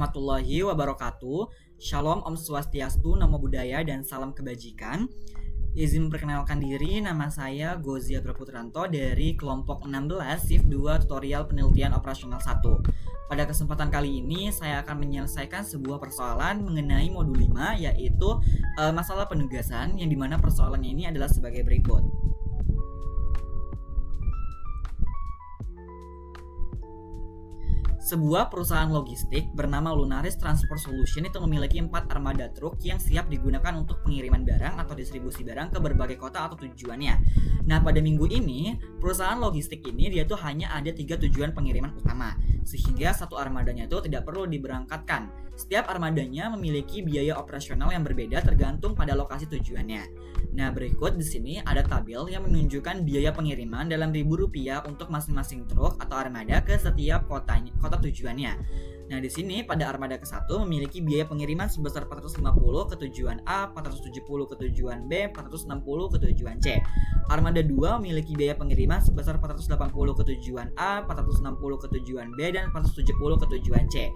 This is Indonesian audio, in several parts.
warahmatullahi wabarakatuh. Shalom, Om Swastiastu, Namo Buddhaya, dan salam kebajikan. Izin memperkenalkan diri, nama saya Gozia Praputranto dari kelompok 16 Shift 2 Tutorial Penelitian Operasional 1. Pada kesempatan kali ini, saya akan menyelesaikan sebuah persoalan mengenai modul 5, yaitu masalah penugasan, yang dimana persoalannya ini adalah sebagai berikut. Sebuah perusahaan logistik bernama Lunaris Transport Solution itu memiliki 4 armada truk yang siap digunakan untuk pengiriman barang atau distribusi barang ke berbagai kota atau tujuannya. Nah, pada minggu ini, perusahaan logistik ini dia tuh hanya ada 3 tujuan pengiriman utama, sehingga satu armadanya itu tidak perlu diberangkatkan. Setiap armadanya memiliki biaya operasional yang berbeda tergantung pada lokasi tujuannya. Nah, berikut di sini ada tabel yang menunjukkan biaya pengiriman dalam Rp1.000 untuk masing-masing truk atau armada ke setiap kota tujuannya. Nah, di sini pada armada ke-1 memiliki biaya pengiriman sebesar 450 ke tujuan A, 470 ke tujuan B, 460 ke tujuan C. Armada 2 memiliki biaya pengiriman sebesar 480 ke tujuan A, 460 ke tujuan B, dan 470 ke tujuan C.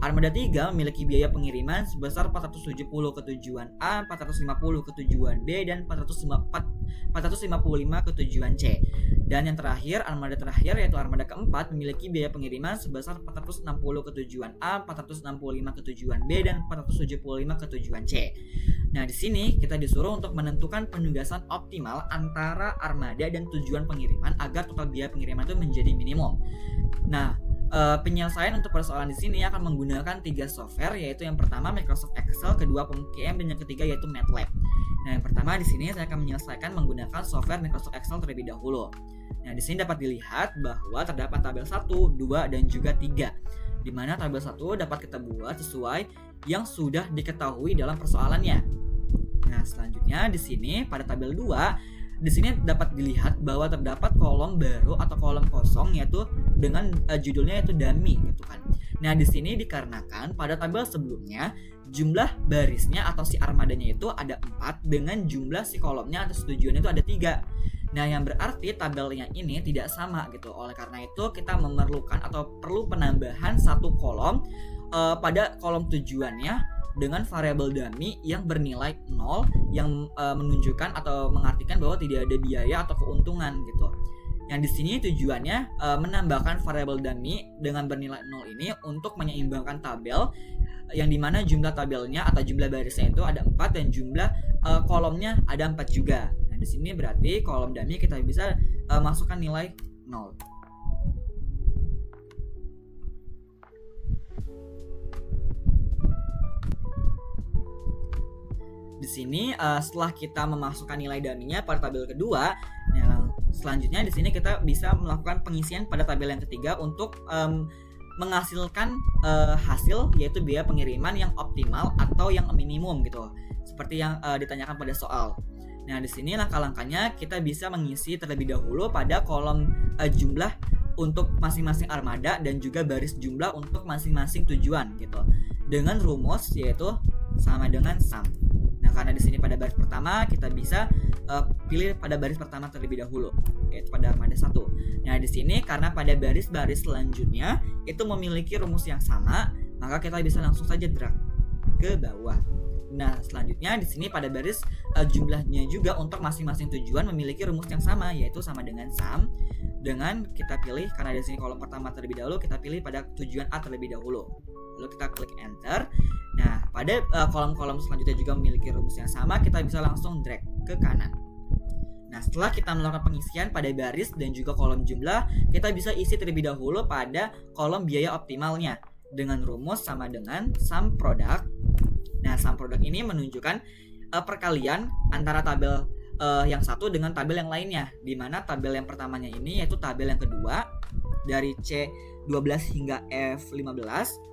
Armada 3 memiliki biaya pengiriman sebesar 470 ke tujuan A, 450 ke tujuan B, dan 455 ke tujuan C. Dan yang terakhir, armada terakhir yaitu armada keempat memiliki biaya pengiriman sebesar 460 ke tujuan A, 465 ke tujuan B, dan 475 ke tujuan C. Nah, di sini kita disuruh untuk menentukan penugasan optimal antara armada dan tujuan pengiriman agar total biaya pengiriman itu menjadi minimum. Nah, penyelesaian untuk persoalan di sini akan menggunakan 3 software, yaitu yang pertama Microsoft Excel, kedua PMKM, dan yang ketiga yaitu MATLAB. Nah, yang pertama di sini saya akan menyelesaikan menggunakan software Microsoft Excel terlebih dahulu. Nah, di sini dapat dilihat bahwa terdapat tabel 1, 2, dan juga 3. Di mana tabel 1 dapat kita buat sesuai yang sudah diketahui dalam persoalannya. Nah, selanjutnya di sini pada tabel 2, di sini dapat dilihat bahwa terdapat kolom baru atau kolom kosong, yaitu dengan judulnya yaitu dummy gitu kan. Nah, di sini dikarenakan pada tabel sebelumnya jumlah barisnya atau si armadanya itu ada 4 dengan jumlah si kolomnya atau tujuannya itu ada 3. Nah, yang berarti tabelnya ini tidak sama gitu. Oleh karena itu kita memerlukan atau perlu penambahan satu kolom pada kolom tujuannya dengan variabel dummy yang bernilai 0 yang menunjukkan atau mengartikan bahwa tidak ada biaya atau keuntungan gitu. Yang di sini tujuannya menambahkan variabel dummy dengan bernilai 0 ini untuk menyeimbangkan tabel yang dimana jumlah tabelnya atau jumlah barisnya itu ada 4 dan jumlah kolomnya ada 4 juga. Nah, di sini berarti kolom dummy kita bisa masukkan nilai 0. Di sini setelah kita memasukkan nilai dummy-nya pada tabel kedua, nah, selanjutnya di sini kita bisa melakukan pengisian pada tabel yang ketiga untuk menghasilkan hasil, yaitu biaya pengiriman yang optimal atau yang minimum gitu, seperti yang ditanyakan pada soal. Nah, di sini langkah-langkahnya kita bisa mengisi terlebih dahulu pada kolom jumlah untuk masing-masing armada dan juga baris jumlah untuk masing-masing tujuan gitu, dengan rumus yaitu sama dengan sum. Nah, karena di sini pada baris pertama kita bisa pilih pada baris pertama terlebih dahulu, yaitu pada armada 1. Nah, di sini karena pada baris-baris selanjutnya itu memiliki rumus yang sama, maka kita bisa langsung saja drag ke bawah. Nah, selanjutnya di sini pada baris jumlahnya juga untuk masing-masing tujuan memiliki rumus yang sama, yaitu sama dengan sum. Dengan kita pilih, karena di sini kolom pertama terlebih dahulu, kita pilih pada tujuan A terlebih dahulu. Lalu kita klik enter. Nah, pada kolom-kolom selanjutnya juga memiliki rumus yang sama, kita bisa langsung drag ke kanan. Nah, setelah kita melakukan pengisian pada baris dan juga kolom jumlah, kita bisa isi terlebih dahulu pada kolom biaya optimalnya dengan rumus sama dengan sum product. Nah, sum product ini menunjukkan perkalian antara tabel yang satu dengan tabel yang lainnya, di mana tabel yang pertamanya ini yaitu tabel yang kedua dari C12 hingga F15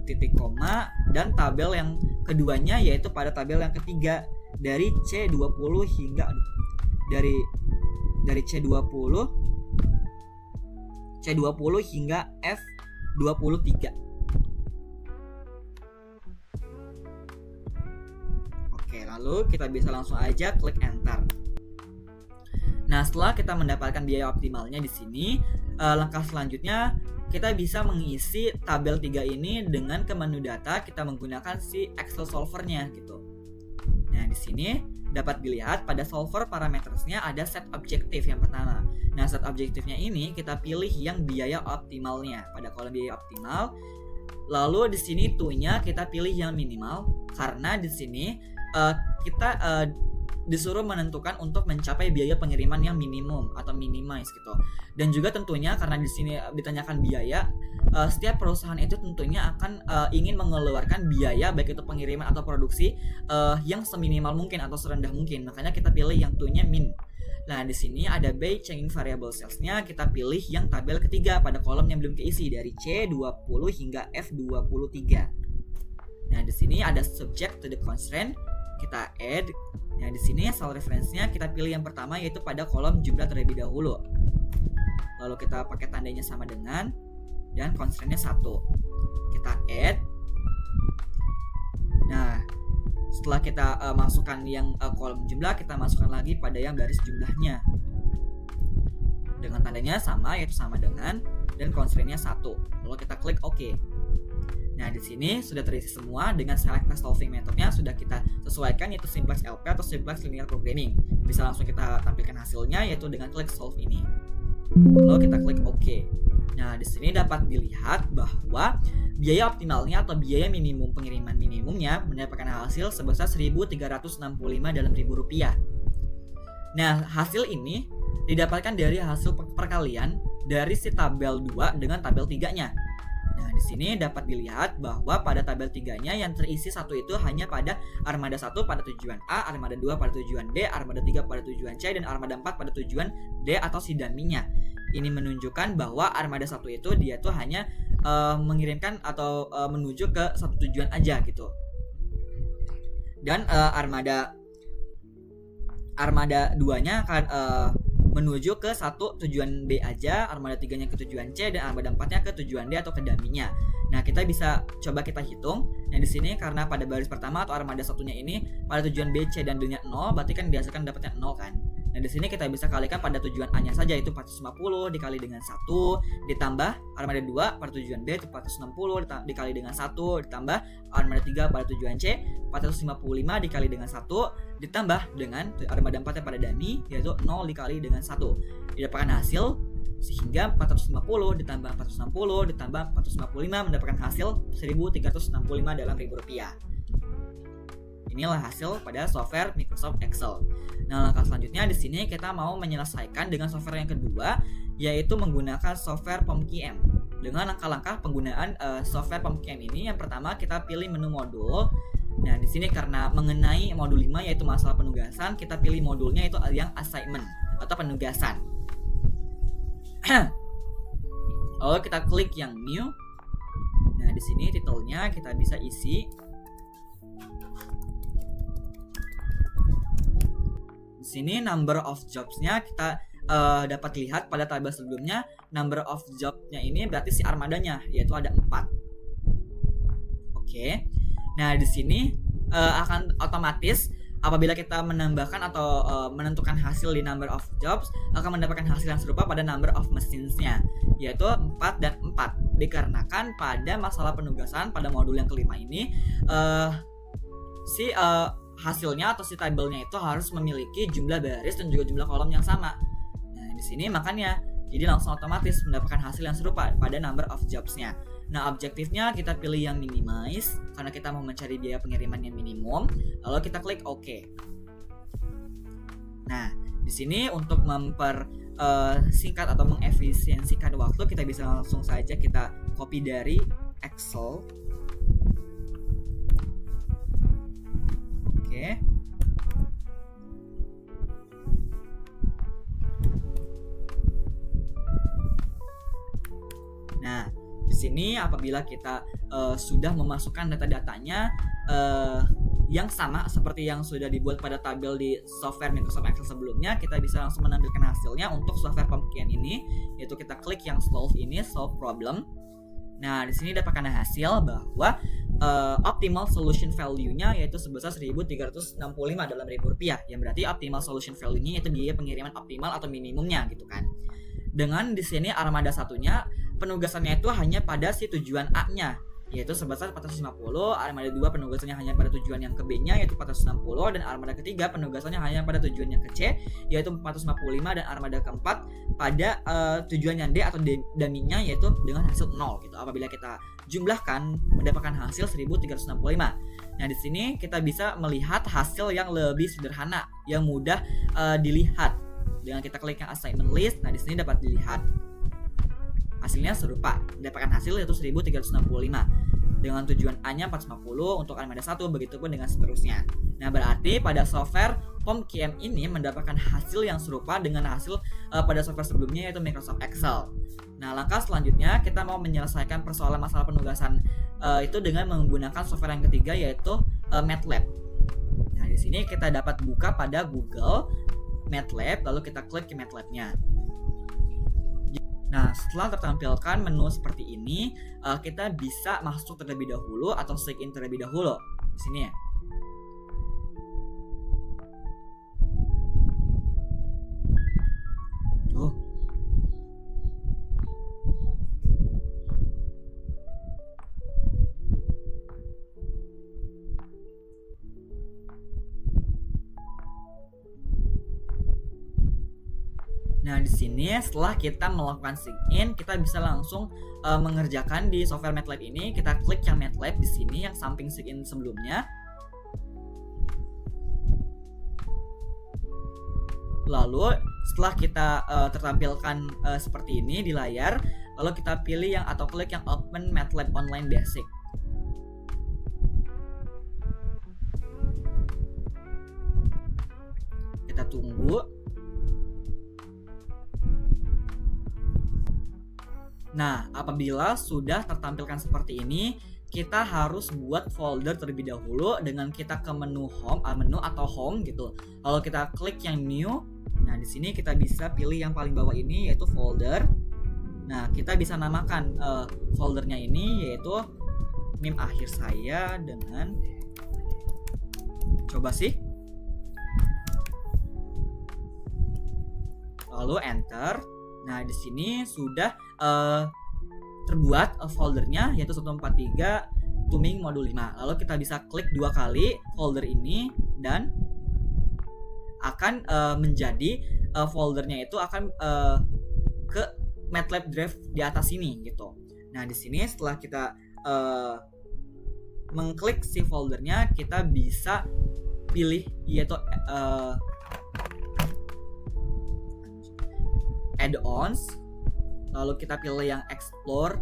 titik koma, dan tabel yang keduanya yaitu pada tabel yang ketiga dari C20 hingga dari C20 hingga F23. Oke, lalu kita bisa langsung aja klik enter. Nah, setelah kita mendapatkan biaya optimalnya di sini, langkah selanjutnya kita bisa mengisi tabel 3 ini dengan ke menu data kita menggunakan si Excel solvernya gitu. Nah, di sini dapat dilihat pada solver parametersnya ada set objektif yang pertama. Nah, set objektifnya ini kita pilih yang biaya optimalnya pada kolom biaya optimal. Lalu di sini to-nya kita pilih yang minimal karena di sini kita disuruh menentukan untuk mencapai biaya pengiriman yang minimum atau minimize gitu. Dan juga tentunya karena di sini ditanyakan biaya, setiap perusahaan itu tentunya akan ingin mengeluarkan biaya baik itu pengiriman atau produksi yang seminimal mungkin atau serendah mungkin. Makanya kita pilih yang to-nya min. Nah, di sini ada by changing variable sales-nya, kita pilih yang tabel ketiga pada kolom yang belum keisi dari C20 hingga F23. Nah, di sini ada subject to the constraint, kita add. Nah, di sini cell reference-nya kita pilih yang pertama yaitu pada kolom jumlah terlebih dahulu. Lalu kita pakai tandanya sama dengan dan constraint-nya 1. Kita add. Nah, setelah kita masukkan yang kolom jumlah, kita masukkan lagi pada yang garis jumlahnya. Dengan tandanya sama yaitu sama dengan dan constraint-nya 1. Lalu kita klik OK. Nah, di sini sudah terisi semua dengan select solving methodnya sudah kita sesuaikan yaitu simplex LP atau simplex linear programming. Bisa langsung kita tampilkan hasilnya yaitu dengan klik solve ini. Lalu kita klik OK. Nah, di sini dapat dilihat bahwa biaya optimalnya atau biaya minimum pengiriman minimumnya mendapatkan hasil sebesar 1.365 dalam Rp1.000. Nah, hasil ini didapatkan dari hasil perkalian dari si tabel 2 dengan tabel 3-nya. Nah, di sini dapat dilihat bahwa pada tabel 3-nya yang terisi satu itu hanya pada armada 1 pada tujuan A, armada 2 pada tujuan B, armada 3 pada tujuan C, dan armada 4 pada tujuan D atau si dummy-nya. Ini menunjukkan bahwa armada 1 itu dia tuh hanya mengirimkan atau menuju ke satu tujuan aja gitu. Dan armada 2-nya akan menuju ke satu tujuan B aja, armada 3-nya ke tujuan C, dan armada 4-nya ke tujuan D atau ke dummy-nya. Nah, kita bisa coba kita hitung. Nah, di sini karena pada baris pertama atau armada satunya ini pada tujuan B, C, dan D-nya 0, berarti kan dihasilkan dapatnya 0 kan. Nah, di sini kita bisa kalikan pada tujuan A-nya saja yaitu 450 dikali dengan 1 ditambah armada 2 pada tujuan B itu 460 dikali dengan 1 ditambah armada 3 pada tujuan C 455 dikali dengan 1 ditambah dengan armada 4 pada dummy yaitu 0 dikali dengan 1. Didapatkan hasil sehingga 450 ditambah 460 ditambah 455 mendapatkan hasil 1.365 dalam Rp1.000. Inilah hasil pada software Microsoft Excel. Nah, langkah selanjutnya di sini kita mau menyelesaikan dengan software yang kedua, yaitu menggunakan software POMQM. Dengan langkah-langkah penggunaan software POMQM ini, yang pertama kita pilih menu modul. Nah, di sini karena mengenai modul 5 yaitu masalah penugasan, kita pilih modulnya itu yang assignment atau penugasan. Lalu kita klik yang new. Nah, di sini titelnya kita bisa isi. Di sini number of jobs-nya kita dapat lihat pada tabel sebelumnya number of job-nya ini berarti si armadanya yaitu ada 4. Oke. Nah, di sini akan otomatis apabila kita menambahkan atau menentukan hasil di number of jobs akan mendapatkan hasil yang serupa pada number of machines-nya yaitu 4 dan 4. Dikarenakan pada masalah penugasan pada modul yang kelima ini hasilnya atau si tabelnya itu harus memiliki jumlah baris dan juga jumlah kolom yang sama. Nah, di sini makanya jadi langsung otomatis mendapatkan hasil yang serupa pada number of jobs-nya. Nah, objektifnya kita pilih yang minimize karena kita mau mencari biaya pengiriman yang minimum. Lalu kita klik OK. Nah, di sini untuk singkat atau mengefisiensikan waktu kita bisa langsung saja kita copy dari Excel. Oke. Nah, di sini apabila kita sudah memasukkan data-datanya yang sama seperti yang sudah dibuat pada tabel di software Microsoft Excel sebelumnya, kita bisa langsung menampilkan hasilnya untuk software POMQM ini, yaitu kita klik yang solve ini, solve problem. Nah, di sini dapatkan hasil bahwa optimal solution value-nya yaitu sebesar 1.365 dalam Rp1.000, yang berarti optimal solution value-nya yaitu biaya pengiriman optimal atau minimumnya gitu kan. Dengan di sini armada satunya penugasannya itu hanya pada si tujuan A-nya, yaitu sebesar 450. Armada 2 penugasannya hanya pada tujuan yang ke B-nya, yaitu 460, dan armada ketiga penugasannya hanya pada tujuan yang ke C, yaitu 455, dan armada keempat pada tujuan yang D atau dummy-nya, yaitu dengan hasil 0 gitu. Apabila kita jumlahkan mendapatkan hasil 1365. Nah, di sini kita bisa melihat hasil yang lebih sederhana, yang mudah dilihat. Dengan kita klik yang assignment list, nah di sini dapat dilihat hasilnya serupa, mendapatkan hasil yaitu 1365 dengan tujuan A-nya 450 untuk armada 1, begitupun dengan seterusnya. Nah, berarti pada software POM-QM ini mendapatkan hasil yang serupa dengan hasil pada software sebelumnya, yaitu Microsoft Excel. Nah, langkah selanjutnya kita mau menyelesaikan persoalan masalah penugasan itu dengan menggunakan software yang ketiga, yaitu MATLAB. Nah, di sini kita dapat buka pada Google MATLAB, lalu kita klik ke MATLAB-nya. Nah, setelah tertampilkan menu seperti ini, kita bisa masuk terlebih dahulu atau sign in terlebih dahulu di sini ya. Tuh. Nah, di sini setelah kita melakukan sign in, kita bisa langsung mengerjakan di software MATLAB ini. Kita klik yang MATLAB di sini yang samping sign in sebelumnya. Lalu setelah kita tertampilkan seperti ini di layar, lalu kita pilih yang atau klik yang Open MATLAB Online Basic. Kita tunggu. Nah, apabila sudah tertampilkan seperti ini, kita harus buat folder terlebih dahulu dengan kita ke menu home, menu atau home gitu. Lalu kita klik yang new. Nah, di sini kita bisa pilih yang paling bawah ini, yaitu folder. Nah, kita bisa namakan foldernya ini yaitu meme akhir saya dengan coba sih. Lalu enter. Nah, di sini sudah terbuat foldernya yaitu 143 Tuming modul 5. Lalu kita bisa klik 2 kali folder ini dan akan menjadi foldernya itu akan ke MATLAB drive di atas ini gitu. Nah, di sini setelah kita mengklik si foldernya, kita bisa pilih yaitu add-ons, lalu kita pilih yang explore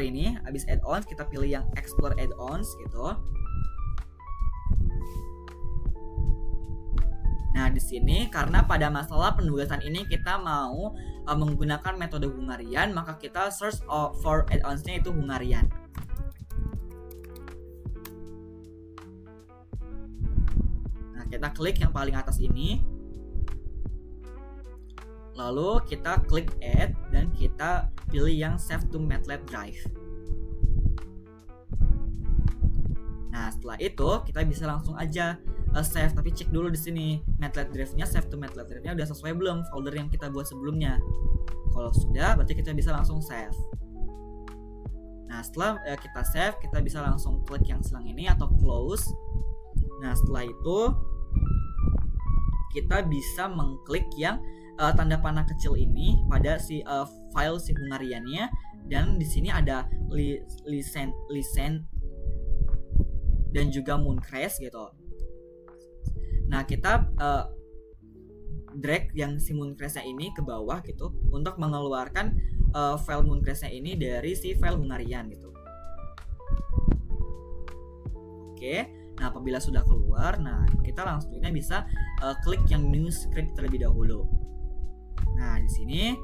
ini. Habis add-ons kita pilih yang explore add-ons gitu. Nah, di sini karena pada masalah penugasan ini kita mau menggunakan metode Hungarian, maka kita search for add-ons-nya itu Hungarian. Nah, kita klik yang paling atas ini. Lalu kita klik add dan kita pilih yang save to MATLAB drive. Nah, setelah itu kita bisa langsung aja save, tapi cek dulu di sini MATLAB drive-nya, save to MATLAB drive-nya udah sesuai belum folder yang kita buat sebelumnya. Kalau sudah, berarti kita bisa langsung save. Nah, setelah kita save, kita bisa langsung klik yang selang ini atau close. Nah, setelah itu kita bisa mengklik yang tanda panah kecil ini pada si file si Hungariannya, dan di sini ada listen dan juga Mooncrash gitu. Nah, kita drag yang si Mooncrash-nya ini ke bawah gitu untuk mengeluarkan file Mooncrash-nya ini dari si file Hungarian gitu. Oke. Nah, apabila sudah keluar, nah kita langsungnya bisa klik yang new script terlebih dahulu. Nah, di sini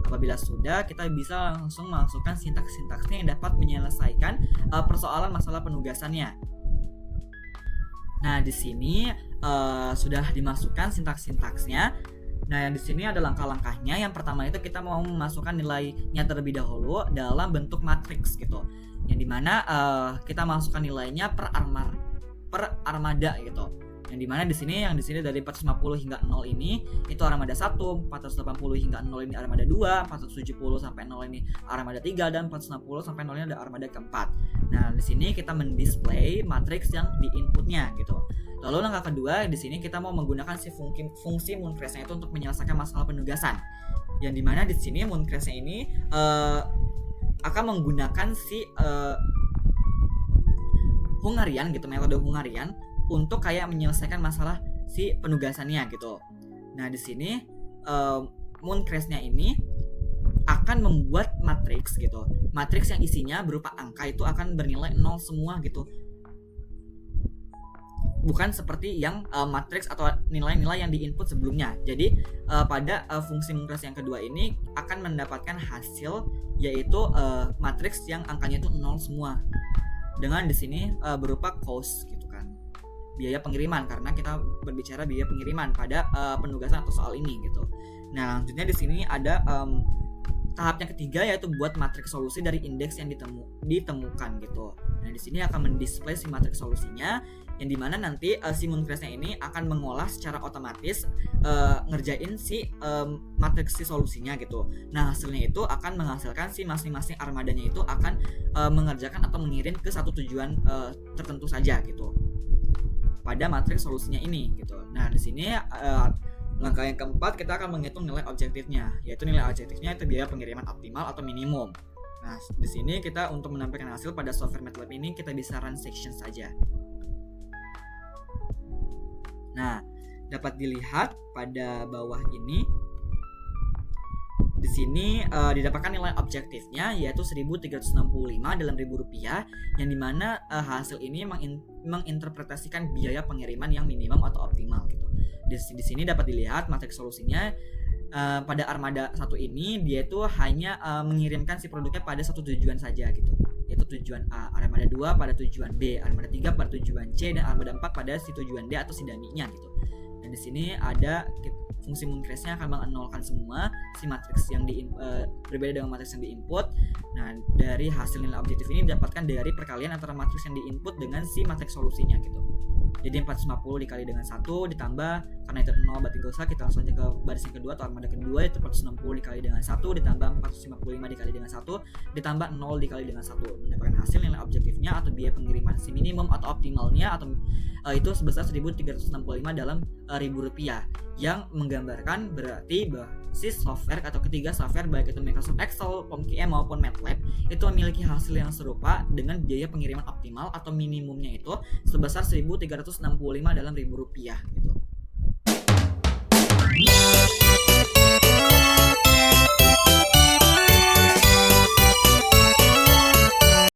apabila sudah, kita bisa langsung masukkan sintaks-sintaksnya yang dapat menyelesaikan persoalan masalah penugasannya. Nah, di sini sudah dimasukkan sintaks-sintaksnya. Nah, yang di sini ada langkah-langkahnya. Yang pertama itu kita mau memasukkan nilainya terlebih dahulu dalam bentuk matriks gitu. Yang dimana kita masukkan nilainya per armada gitu. Yang dimana di sini dari 450 hingga 0 ini itu armada 1, 480 hingga 0 ini armada 2, 470 sampai 0 ini armada 3, dan 460 sampai 0 ini ada armada keempat. Nah, di sini kita mendisplay matriks yang di inputnya gitu. Lalu langkah kedua di sini kita mau menggunakan si fungsi mooncrashnya itu untuk menyelesaikan masalah penugasan. Yang dimana di sini mooncrashnya ini akan menggunakan si Hungarian gitu, metode Hungarian untuk kayak menyelesaikan masalah si penugasannya gitu. Nah, di sini mooncrashnya ini akan membuat matriks gitu. Matriks yang isinya berupa angka itu akan bernilai 0 semua gitu. Bukan seperti yang matriks atau nilai-nilai yang diinput sebelumnya. Jadi pada fungsi mooncrash yang kedua ini akan mendapatkan hasil yaitu matriks yang angkanya itu 0 semua. Dengan di sini berupa cost gitu kan. Biaya pengiriman, karena kita berbicara biaya pengiriman pada penugasan atau soal ini gitu. Nah, selanjutnya di sini ada tahapnya ketiga yaitu buat matriks solusi dari indeks yang ditemukan gitu. Nah, di sini akan mendisplay si matriks solusinya, yang dimana nanti si mooncrashnya ini akan mengolah secara otomatis ngerjain si matriks si solusinya gitu. Nah, hasilnya itu akan menghasilkan si masing-masing armadanya itu akan mengerjakan atau mengirim ke satu tujuan tertentu saja gitu pada matriks solusinya ini gitu. Nah, di sini langkah yang keempat kita akan menghitung nilai objektifnya, yaitu nilai objektifnya itu biaya pengiriman optimal atau minimum. Nah, di sini kita untuk menampilkan hasil pada software MATLAB ini kita bisa run section saja. Nah, dapat dilihat pada bawah ini. Di sini didapatkan nilai objektifnya yaitu 1.365 dalam Rp1.000, yang dimana hasil ini menginterpretasikan biaya pengiriman yang minimum atau optimal gitu. Di sini dapat dilihat matriks solusinya pada armada 1 ini dia itu hanya mengirimkan si produknya pada satu tujuan saja gitu, yaitu tujuan A, armada 2 pada tujuan B, armada 3 pada tujuan C, dan armada 4 pada si tujuan D atau si dummy-nya gitu. Dan di sini ada fungsi mooncrashnya akan mengnolkan semua si matriks yang berbeda dengan matriks yang diinput. Nah, dari hasil nilai objektif ini didapatkan dari perkalian antara matriks yang diinput dengan si matriks solusinya gitu. Jadi 450 dikali dengan 1 ditambah, karena itu 0 berarti gak usah, kita langsung aja ke baris yang kedua atau armada kedua, itu 460 dikali dengan 1 ditambah 455 dikali dengan 1 ditambah 0 dikali dengan 1, mendapatkan hasil nilai objektifnya atau biaya pengiriman si minimum atau optimalnya atau itu sebesar 1.365 dalam Rp1.000, yang menggambarkan berarti bahwa si software atau ketiga software baik itu Microsoft Excel, POM-QM maupun MATLAB itu memiliki hasil yang serupa dengan biaya pengiriman optimal atau minimumnya itu sebesar 1.365 dalam Rp1.000 gitu.